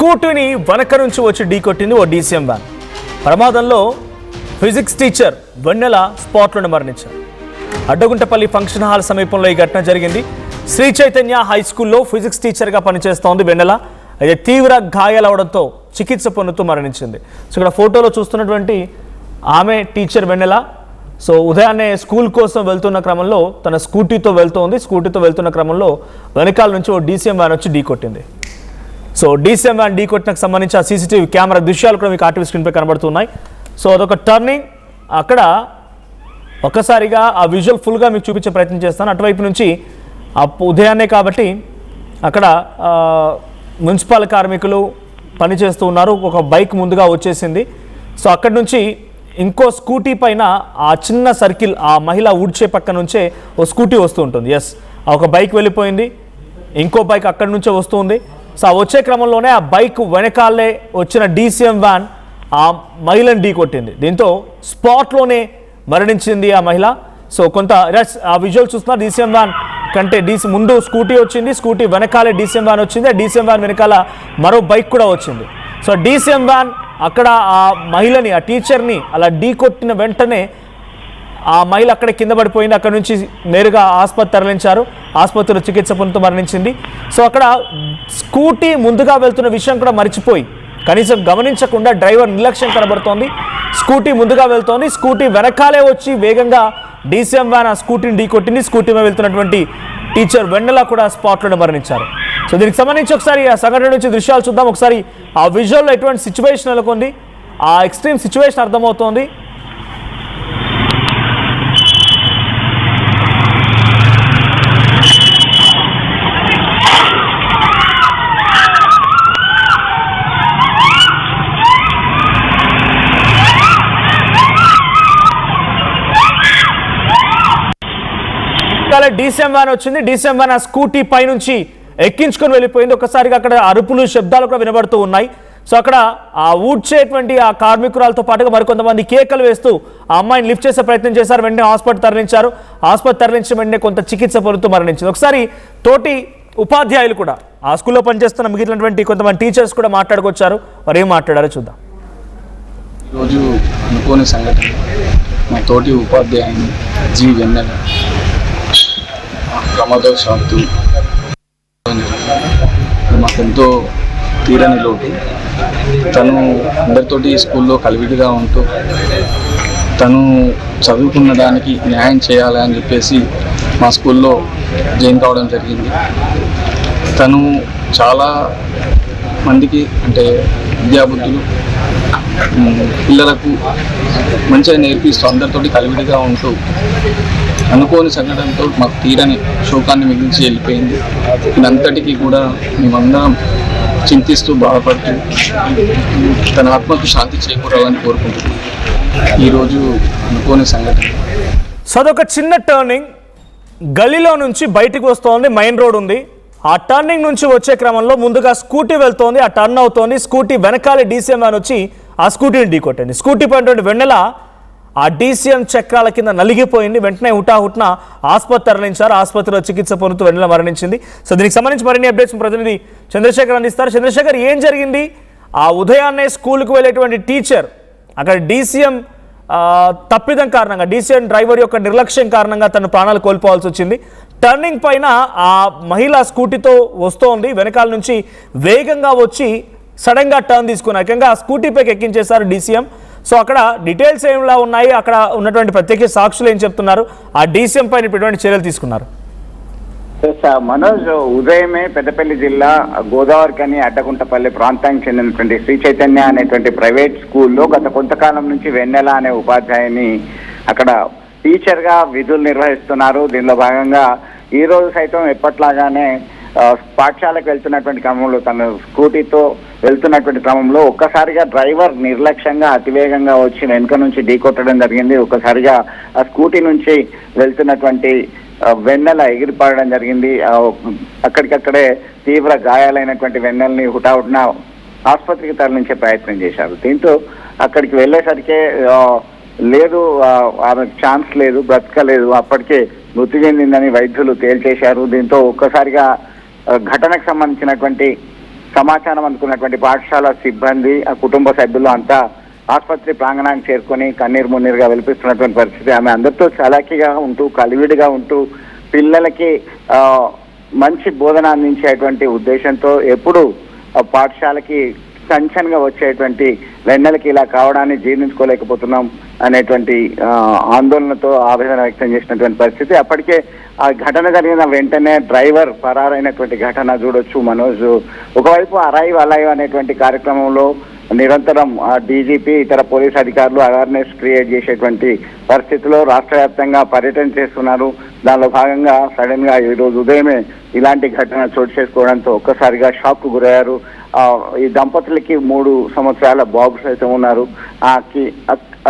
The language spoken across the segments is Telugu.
స్కూటీని వెనక నుంచి వచ్చి ఢీకొట్టింది ఓ డీసీఎం వ్యాన్. ప్రమాదంలో ఫిజిక్స్ టీచర్ వెన్నెల స్పాట్లోనే మరణించారు. అడ్డగుంటపల్లి ఫంక్షన్ హాల్ సమీపంలో ఈ ఘటన జరిగింది. శ్రీ చైతన్య హై స్కూల్లో ఫిజిక్స్ టీచర్గా పనిచేస్తోంది వెన్నెల. అయితే తీవ్ర గాయాలవడంతో చికిత్స పొందుతూ మరణించింది. సో ఇక్కడ ఫోటోలో చూస్తున్నటువంటి ఆమె టీచర్ వెన్నెల. సో ఉదయాన్నే స్కూల్ కోసం వెళ్తున్న క్రమంలో తన స్కూటీతో వెళ్తున్న క్రమంలో వెనకాల నుంచి ఓ డీసీఎం వ్యాన్ వచ్చి ఢీకొట్టింది. సో డీసీఎం వ్యాన్ ఢీకొట్టినకు సంబంధించి ఆ సీసీటీవీ కెమెరా దృశ్యాలు కూడా మీకు ఆర్టీవీ స్క్రీన్పై కనబడుతున్నాయి. సో అదొక టర్నింగ్. అక్కడ ఒక్కసారిగా ఆ విజువల్ ఫుల్గా మీకు చూపించే ప్రయత్నం చేస్తాను. అటువైపు నుంచి ఉదయాన్నే కాబట్టి అక్కడ మున్సిపల్ కార్మికులు పనిచేస్తూ ఉన్నారు. ఒక బైక్ ముందుగా వచ్చేసింది. సో అక్కడి నుంచి ఇంకో స్కూటీ పైన ఆ చిన్న సర్కిల్, ఆ మహిళ ఊడ్చే పక్క నుంచే ఓ స్కూటీ వస్తూ ఉంటుంది. ఎస్, ఒక బైక్ వెళ్ళిపోయింది, ఇంకో బైక్ అక్కడి నుంచే వస్తుంది. సో ఆ వచ్చే క్రమంలోనే ఆ బైక్ వెనకాలే వచ్చిన డీసీఎం వ్యాన్ ఆ మహిళను ఢీకొట్టింది. దీంతో స్పాట్లోనే మరణించింది ఆ మహిళ. సో కొంత ఆ విజువల్ చూస్తున్నారు. డీసీఎం వ్యాన్ కంటే ముందు స్కూటీ వచ్చింది, స్కూటీ వెనకాలే డీసీఎం వ్యాన్ వచ్చింది. ఆ డీసీఎం వ్యాన్ వెనకాల మరో బైక్ కూడా వచ్చింది. సో డీసీఎం వ్యాన్ అక్కడ ఆ మహిళని, ఆ టీచర్ని అలా ఢీకొట్టిన వెంటనే ఆ మహిళ అక్కడ కింద పడిపోయింది. అక్కడ నుంచి నేరుగా ఆసుపత్రి తరలించారు. ఆసుపత్రిలో చికిత్స పొందుతూ మరణించింది. సో అక్కడ స్కూటీ ముందుగా వెళ్తున్న విషయం కూడా మర్చిపోయి, కనీసం గమనించకుండా డ్రైవర్ నిర్లక్ష్యం కనబడుతోంది. స్కూటీ ముందుగా వెళ్తోంది, స్కూటీ వెనకాలే వచ్చి వేగంగా డీసీఎం వ్యాన్ ఆ స్కూటీని ఢీకొట్టింది. స్కూటీ మీద వెళ్తున్నటువంటి టీచర్ వెన్నెల కూడా స్పాట్లోనే మరణించారు. సో దీనికి సంబంధించి ఒకసారి ఆ సంఘటన నుంచి దృశ్యాలు చూద్దాం. ఒకసారి ఆ విజువల్లో ఎటువంటి సిచ్యువేషన్ నెలకొంది, ఆ ఎక్స్ట్రీమ్ సిచ్యువేషన్ అర్థమవుతోంది. డీసీఎం వ్యాన్ వచ్చింది. డీసీఎం వ్యాన్ ఆ స్కూటీ పై నుంచి ఎక్కించుకొని వెళ్ళిపోయింది. ఒకసారిగా అక్కడ అరుపులు, శబ్దాలు కూడా వినబడుతూ ఉన్నాయి. సో అక్కడ ఆ ఊడ్చేటువంటి ఆ కార్మికురాలతో పాటుగా మరికొంతమంది కేకలు వేస్తూ ఆ అమ్మాయిని లిఫ్ట్ చేసే ప్రయత్నం చేశారు. వెంటనే హాస్పిటల్ తరలించారు. హాస్పిటల్ తరలించిన వెంటనే కొంత చికిత్స పొందుతూ మరణించింది. ఒకసారి తోటి ఉపాధ్యాయులు కూడా, ఆ స్కూల్లో పనిచేస్తున్న మిగిలినటువంటి కొంతమంది టీచర్స్ కూడా మాట్లాడుకొచ్చారు. వారు ఏం మాట్లాడారో చూద్దాం. ఈరోజు అనుకోని సంఘటన, మా తోటి ఉపాధ్యాయుని జీ వెన్నెల ప్రమాదవశాత్తు మాకెంతో తీరని లోటు. తను అందరితోటి స్కూల్లో కలివిడిగా ఉంటూ తను చదువుకున్న దానికి న్యాయం చేయాలి అని చెప్పేసి మా స్కూల్లో జాయిన్ కావడం జరిగింది. తను చాలా మందికి, అంటే విద్యాబుద్ధులు పిల్లలకు మంచిగా నేర్పిస్తూ అందరితోటి కలివిడిగా ఉంటూ అనుకోని సంఘటనతో మాకు తీరని శోకాన్ని మిగిల్చి వెళ్ళిపోయింది. ఇదంతటికీ కూడా మేమందరం చింతిస్తూ బాధపడుతూ తన ఆత్మకు శాంతి చేకూరాలని కోరుకుంటున్నాం. ఈరోజు అనుకోని సంఘటన. సో అదొక చిన్న టర్నింగ్, గలీలో నుంచి బయటకు వస్తోంది, మెయిన్ రోడ్ ఉంది. ఆ టర్నింగ్ నుంచి వచ్చే క్రమంలో ముందుగా స్కూటీ వెళ్తోంది, ఆ టర్న్ అవుతోంది. స్కూటీ వెనకాలే డీసీఎం వ్యాన్ వచ్చి ఆ స్కూటీని ఢీకొట్టింది. స్కూటీ పైన వెన్నెల ఆ డీసీఎం చక్రాల కింద నలిగిపోయింది. వెంటనే హుటాహుట్న ఆసుపత్రి తరలించారు. ఆసుపత్రిలో చికిత్స పొందుతూ వెన్నెల మరణించింది. సో దీనికి సంబంధించి మరిన్ని అప్డేట్స్ ప్రతినిధి చంద్రశేఖర్ అందిస్తారు. చంద్రశేఖర్, ఏం జరిగింది? ఆ ఉదయాన్నే స్కూల్కి వెళ్ళేటువంటి టీచర్ అక్కడ డీసీఎం తప్పిదం కారణంగా, డీసీఎం డ్రైవర్ యొక్క నిర్లక్ష్యం కారణంగా తను ప్రాణాలు కోల్పోవాల్సి వచ్చింది. టర్నింగ్ పైన ఆ మహిళ స్కూటీతో వస్తోంది, వెనకాల నుంచి వేగంగా వచ్చి సడన్గా టర్న్ తీసుకున్నారు. ఏకంగా ఆ స్కూటీపైకి ఎక్కించేశారు డీసీఎం. సో అక్కడ డీటెయిల్స్ ఏమిలా ఉన్నాయి, అక్కడ ఉన్నటువంటి ప్రత్యేక సాక్షులు ఏం చెప్తున్నారు, ఆ డీసీఎం పైన ఎటువంటి చర్యలు తీసుకున్నారు? మనోజ్, ఉదయమే పెద్దపల్లి జిల్లా గోదావరికని అడ్డగుంటపల్లి ప్రాంతానికి చెందినటువంటి శ్రీ చైతన్య అనేటువంటి ప్రైవేట్ స్కూల్లో గత కొంతకాలం నుంచి వెన్నెల అనే ఉపాధ్యాయుని అక్కడ టీచర్గా విధులు నిర్వహిస్తున్నారు. దీనిలో భాగంగా ఈ రోజు సైతం ఎప్పట్లాగానే పాఠశాలకు వెళ్తున్నటువంటి క్రమంలో, తన స్కూటీతో వెళ్తున్నటువంటి క్రమంలో ఒక్కసారిగా డ్రైవర్ నిర్లక్ష్యంగా అతివేగంగా వచ్చి వెనుక నుంచి ఢీకొట్టడం జరిగింది. ఒక్కసారిగా ఆ స్కూటీ నుంచి వెళ్తున్నటువంటి వెన్నెల ఎగిరిపడడం జరిగింది. అక్కడికక్కడే తీవ్ర గాయాలైనటువంటి వెన్నెలని హుటాహుటిన ఆసుపత్రికి తరలించే ప్రయత్నం చేశారు. దీంతో అక్కడికి వెళ్ళేసరికే లేదు, ఆమెకు ఛాన్స్ లేదు, బ్రతకలేదు, అప్పటికే మృతి చెందిందని వైద్యులు తేల్చేశారు. దీంతో ఒక్కసారిగా ఘటనకు సంబంధించినటువంటి సమాచారం అందుకున్నటువంటి పాఠశాల సిబ్బంది ఆ కుటుంబ సభ్యులు అంతా ఆసుపత్రి ప్రాంగణానికి చేరుకొని కన్నీరు మున్నీరుగా వెలిపిస్తున్నటువంటి పరిస్థితి. ఆమె అందరితో చలాకీగా ఉంటూ కలివిడిగా ఉంటూ పిల్లలకి మంచి బోధన అందించేటువంటి ఉద్దేశంతో ఎప్పుడు పాఠశాలకి టెన్షన్గా వచ్చేటువంటి వెన్నెలకి ఇలా కావడాన్ని జీర్ణించుకోలేకపోతున్నాం అనేటువంటి ఆందోళనతో ఆవేదన వ్యక్తం చేసినటువంటి పరిస్థితి. అప్పటికే ఆ ఘటన జరిగిన వెంటనే డ్రైవర్ పరారైనటువంటి ఘటన చూడొచ్చు మనోజ్. ఒకవైపు అరైవ్ అలైవ్ అనేటువంటి కార్యక్రమంలో నిరంతరం డీజీపీ ఇతర పోలీస్ అధికారులు అవేర్నెస్ క్రియేట్ చేసేటువంటి పరిస్థితిలో రాష్ట్ర వ్యాప్తంగా పర్యటన చేస్తున్నారు. దానిలో భాగంగా సడన్ గా ఈ రోజు ఉదయమే ఇలాంటి ఘటన చోటు చేసుకోవడంతో ఒక్కసారిగా షాక్ కు గురయ్యారు. ఈ దంపతులకి 3 సంవత్సరాల బాబు సైతం ఉన్నారు.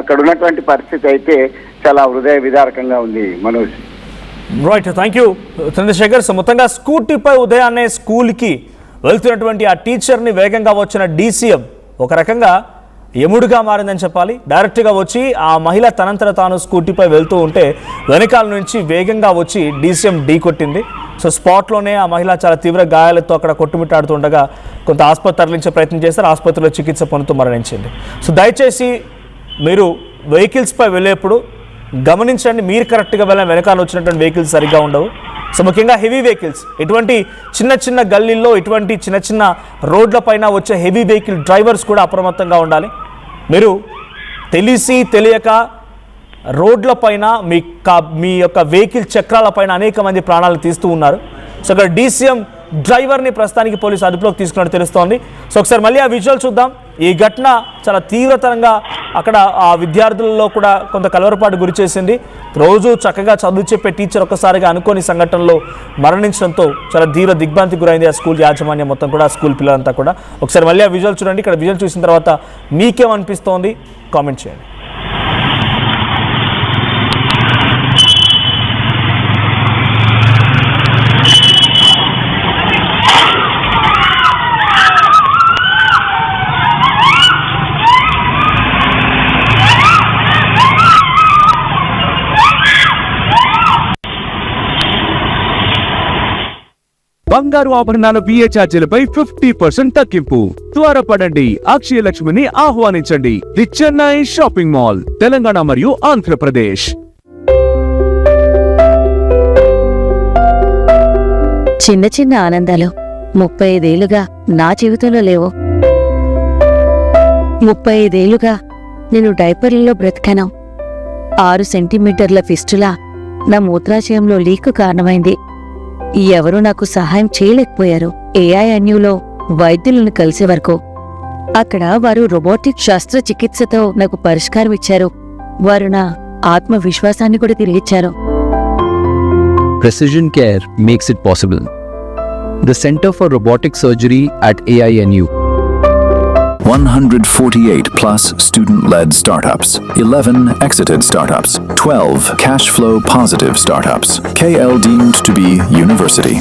అక్కడ ఉన్నటువంటి పరిస్థితి అయితే చాలా హృదయ విదారకంగా ఉంది Manoj. Right, thank you Chandrashekar. So మొత్తంగా స్కూటీపై ఉదయాన్నే స్కూల్కి వెళ్తున్నటువంటి ఆ టీచర్ని వేగంగా వచ్చిన డీసీఎం ఒక రకంగా యముడుగా మారిందని చెప్పాలి. డైరెక్ట్గా వచ్చి ఆ మహిళ తనంతట తాను స్కూటీపై వెళ్తూ ఉంటే వెనకాల నుంచి వేగంగా వచ్చి డీసీఎం ఢీ కొట్టింది. సో స్పాట్లోనే ఆ మహిళ చాలా తీవ్ర గాయాలతో అక్కడ కొట్టుమిట్టాడుతుండగా కొంత ఆసుపత్రి తరలించే ప్రయత్నం చేస్తారు. ఆసుపత్రిలో చికిత్స పొందుతూ మరణించింది. సో దయచేసి మీరు వెహికల్స్పై వెళ్ళేప్పుడు గమనించండి, మీరు కరెక్ట్గా వెళ్ళిన వెనకాల వచ్చినటువంటి వెహికల్స్ సరిగ్గా ఉండవు. సో ముఖ్యంగా హెవీ వెహికల్స్, ఇటువంటి చిన్న చిన్న గల్లీల్లో ఇటువంటి చిన్న చిన్న రోడ్ల పైన వచ్చే హెవీ వెహికల్ డ్రైవర్స్ కూడా అప్రమత్తంగా ఉండాలి. మీరు తెలిసి తెలియక రోడ్ల పైన మీ యొక్క వెహికల్ చక్రాల పైన అనేక మంది ప్రాణాలు తీస్తూ ఉన్నారు. సో అక్కడ డీసీఎం డ్రైవర్ని ప్రస్తుతానికి పోలీసు అదుపులోకి తీసుకున్నట్టు తెలుస్తోంది. సో ఒకసారి మళ్ళీ ఆ విజువల్ చూద్దాం. ఈ ఘటన చాలా తీవ్రతరంగా అక్కడ ఆ విద్యార్థులలో కూడా కొంత కలవరపాటు గురి చేసింది. రోజు చక్కగా చదువు చెప్పే టీచర్ ఒక్కసారిగా అనుకోని సంఘటనలో మరణించడంతో చాలా తీవ్ర దిగ్భ్రాంతికి గురైంది ఆ స్కూల్ యాజమాన్యం మొత్తం కూడా, స్కూల్ పిల్లలంతా కూడా. ఒకసారి మళ్ళీ ఆ విజువల్ చూడండి. ఇక్కడ విజువల్ చూసిన తర్వాత మీకేమనిపిస్తోంది కామెంట్ చేయండి. బంగారు ఆభరణాల బిఏ ఛార్జీలపై 50% తగ్గింపు. త్వరపడండి, అక్షయ లక్ష్మిని ఆహ్వానించండి. The Chennai shopping mall, Telangana మరియు ఆంధ్రప్రదేశ్. చిన్న చిన్న ఆనందాలు 35 ఏళ్లుగా నా జీవితంలో లేవు. 35 ఏళ్లుగా నేను డైపర్లలో బ్రతికాను. 6 సెంటీమీటర్ల ఫిస్టులా నా మూత్రాశయంలో లీకు కారణమైంది. ఎవరూ నాకు సహాయం చేయలేకపోయారు. AINUలో వైద్యులను కలిసే వరకు అక్కడ వారు రోబోటిక్ శస్త్రచికిత్సతో నాకు పరిష్కారం ఇచ్చారు. వారు నా ఆత్మవిశ్వాసాన్ని కూడా తిరిగిచ్చారు. Precision Care makes it possible. The Center for Robotic Surgery at AINU. 148 plus student-led startups, 11 exited startups, 12 cash flow positive startups. KL deemed to be university.